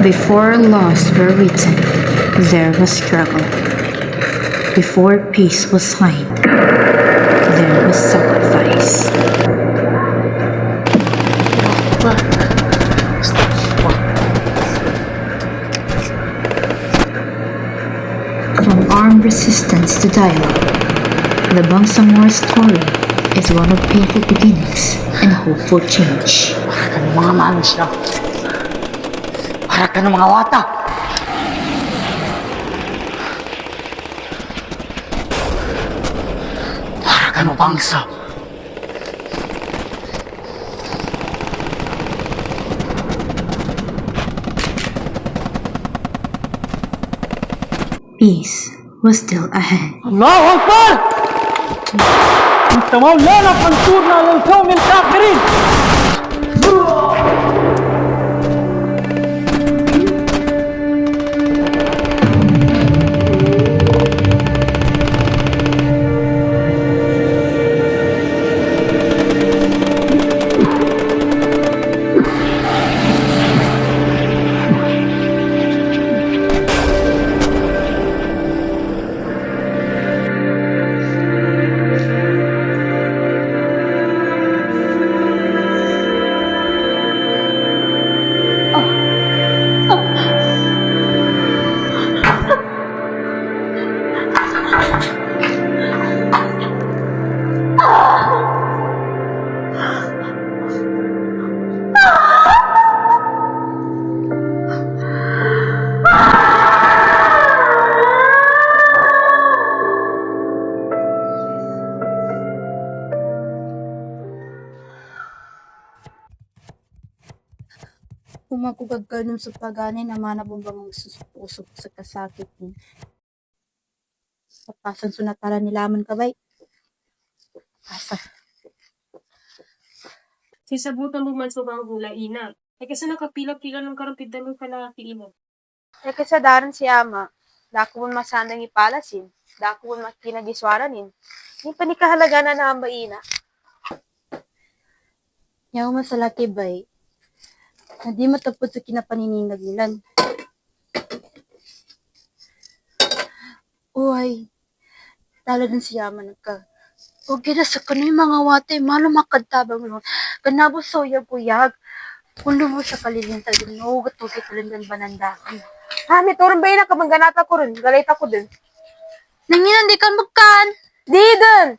Before laws were written, there was struggle. Before peace was signed, there was sacrifice. From armed resistance to dialogue, the Bangsamoro story is one of painful beginnings and hopeful change. Para ka ng mga manos lang. Para ka ng mga wata. Para ka ng bangsa. Peace was still ahead. الله أكبر! أنت مولانا فانصرنا على القوم الكافرين! Kumagubag ka nun sa pagani na manabong susupusok sa kasakit ni. Sa pasan sunatara nilaman ka bay. Asa. Sisabutan mo man sa mga gula, ina. Ay kasi nakapila-pila ng karampidan ng kalaki, ina. Ay kasadaran si ama, dako mo masandang ipalasin, dako mo makinagiswaranin. Ni panikahalaga na ang baina. Yaw masalaki bay. Na di matapos sa kinapaninilagilan. Uy, talagang siyaman ka. O gina sa kano'y mga wate, malo makadtabang mo. Kanabo soya buyag. Kung lumo sa kalilinta din, nugat o kitalindan banandakan. Ha, may turang baina ka mangganata ko rin, galit ako din. Nanginan di kan bukan. Di din!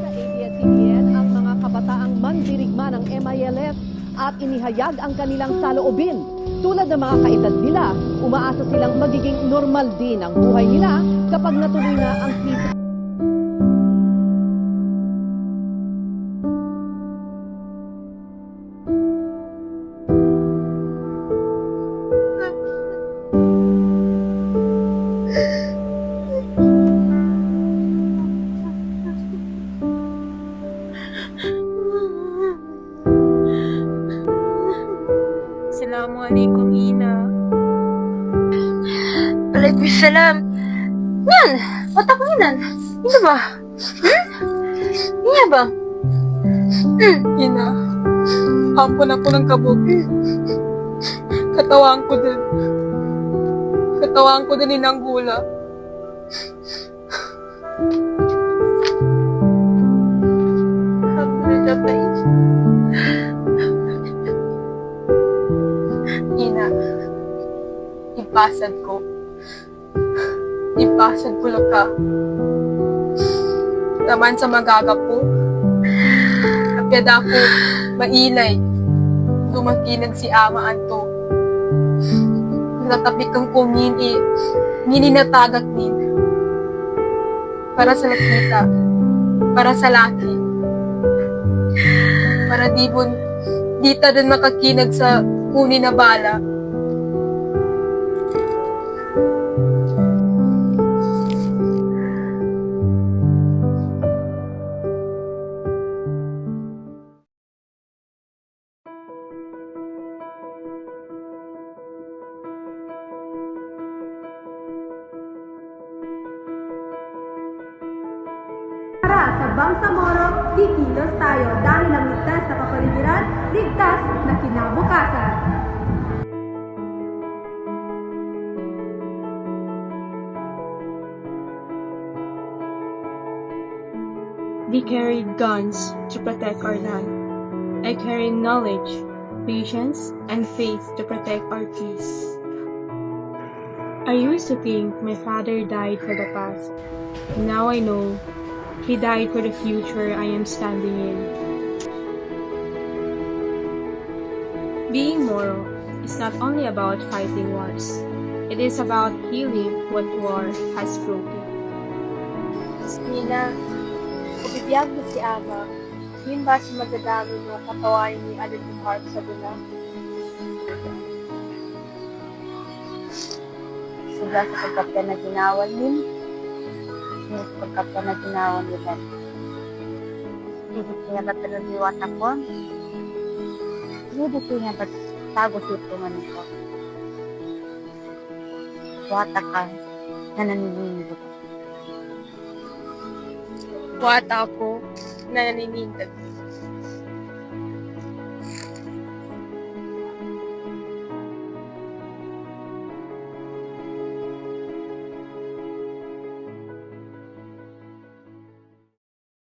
Sa ABS-CBN ang mga kabataang mandirigma ng MILF at inihayag ang kanilang saloobin. Tulad ng mga kaedad nila, umaasa silang magiging normal din ang buhay nila kapag natuloy na ang peace. Assalamualaikum, ina. Waalaikumsalam. Yan, batak mo yan. Ina ba? Ina ba? Ina, hampon ako ng kabog. Katawaan ko din. Katawaan ko din inang gula. Alhamdulillah, bay. Ina, ipasad ko. Ipasad ko lang ka. Taman sa magagap ko. Kapyad ako, mailay. Tumakinag si ama anto. Natapik kang kumini, ninatagak din. Para sa lakita, para sa laki. Para di ta din makakinag sa uni na bala. Bangsamoro, kikilos tayo dahil ang ligtas na kapaligiran, ligtas na kinabukasan. We carried guns to protect our land. I carried knowledge, patience, and faith to protect our peace. I used to think my father died for the past. Now I know he died for the future I am standing in. Being Moro is not only about fighting wars. It is about healing what war has broken. Nina, kung bibiyag mo si Ama, yun ba si magdadami mo katawain ni Alin Park sa dula? Sila sa pagkapya na ginawan nin, sila sa pagkapya na ginawan nila. Hindi siya ba talagiwat ako? Hindi siya ba tago situngan ko? Wata ka na naninindot. Wata ako na naninindot.